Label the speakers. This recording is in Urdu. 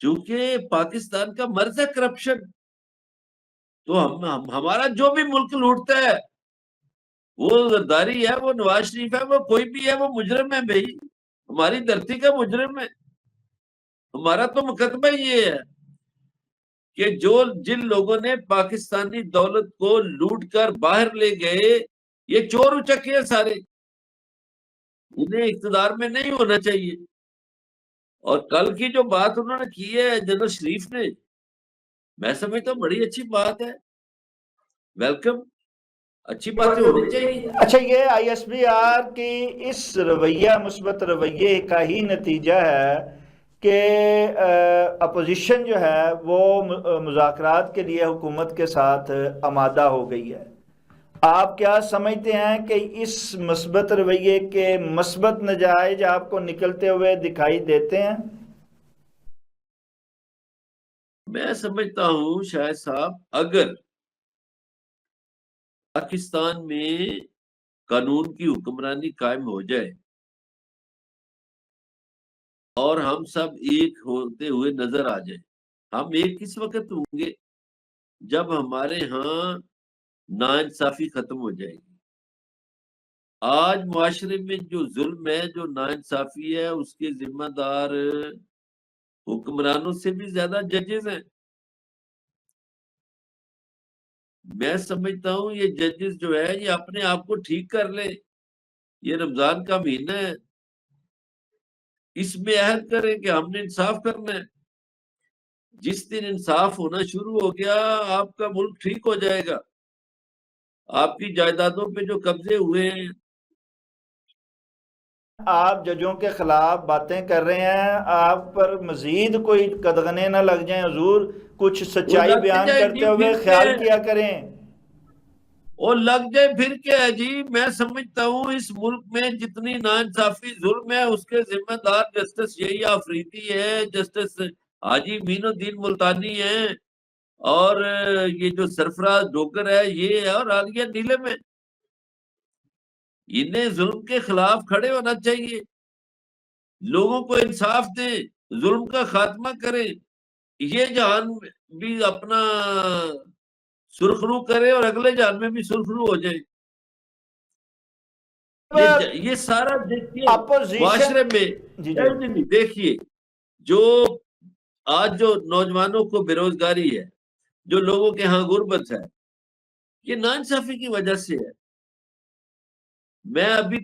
Speaker 1: چونکہ پاکستان کا مرض ہے کرپشن، تو ہمارا جو بھی ملک لوٹتا ہے، وہ زرداری ہے، وہ نواز شریف ہے، وہ کوئی بھی ہے، وہ مجرم ہے بھائی، ہماری دھرتی کا مجرم ہے۔ ہمارا تو مقدمہ یہ ہے کہ جن لوگوں نے پاکستانی دولت کو لوٹ کر باہر لے گئے، یہ چور اچکے ہیں سارے، انہیں اقتدار میں نہیں ہونا چاہیے۔ اور کل کی جو بات انہوں نے کی ہے جنرل شریف نے، میں سمجھتا ہوں بڑی اچھی بات ہے، ویلکم، اچھی باتیں ہونی چاہیے۔
Speaker 2: اچھا، یہ آئی ایس بی آر کی اس رویہ، مثبت رویے کا ہی نتیجہ ہے کہ اپوزیشن جو ہے وہ مذاکرات کے لیے حکومت کے ساتھ آمادہ ہو گئی ہے۔ آپ کیا سمجھتے ہیں کہ اس مثبت رویے کے مثبت نتائج آپ کو نکلتے ہوئے دکھائی دیتے ہیں؟
Speaker 1: میں سمجھتا ہوں شاہد صاحب، اگر پاکستان میں قانون کی حکمرانی قائم ہو جائے اور ہم سب ایک ہوتے ہوئے نظر آ جائیں، ہم ایک کس وقت ہوں گے؟ جب ہمارے ہاں ناانصافی ختم ہو جائے گی۔ آج معاشرے میں جو ظلم ہے، جو ناانصافی ہے، اس کے ذمہ دار حکمرانوں سے بھی زیادہ ججز ہیں۔ میں سمجھتا ہوں یہ ججز جو ہے یہ اپنے آپ کو ٹھیک کر لیں، یہ رمضان کا مہینہ ہے، اس میں عہد کریں کہ ہم نے انصاف کرنا ہے۔ جس دن انصاف ہونا شروع ہو گیا، آپ کا ملک ٹھیک ہو جائے گا۔ آپ کی جائیدادوں پہ جو قبضے ہوئے ہیں،
Speaker 2: آپ ججوں کے خلاف باتیں کر رہے ہیں، آپ پر مزید کوئی قدغنے نہ لگ جائیں حضور، کچھ
Speaker 1: وہ
Speaker 2: سچائی
Speaker 1: لگ
Speaker 2: بیان
Speaker 1: جائے
Speaker 2: کرتے
Speaker 1: جی
Speaker 2: ہوئے
Speaker 1: پھر
Speaker 2: خیال
Speaker 1: کے،
Speaker 2: کیا کریں۔
Speaker 1: وہ لگ جائے پھر کیا ہے جی؟ میں سمجھتا ہوں اس ملک میں جتنی ناانصافی ظلم ہے اس کے ذمہ دار جسٹس یہی آفریدی ہے، جسٹس حاجی مین الدین ملتانی ہیں، اور یہ جو سرفراز ڈوگر ہے یہ ہے، اور عالیہ نیلم ہے۔ انہیں ظلم کے خلاف کھڑے ہونا چاہیے، لوگوں کو انصاف دیں، ظلم کا خاتمہ کریں، یہ جہان بھی اپنا سرخرو کرے اور اگلے جہان میں بھی سرخرو ہو جائے۔ یہ سارا دیکھیے
Speaker 2: اپوزیشن
Speaker 1: معاشرے میں،
Speaker 2: جی جی
Speaker 1: دیکھیے جو آج جو نوجوانوں کو بے روزگاری ہے، جو لوگوں کے ہاں غربت ہے، یہ ناانصافی کی وجہ سے ہے۔ میں ابھی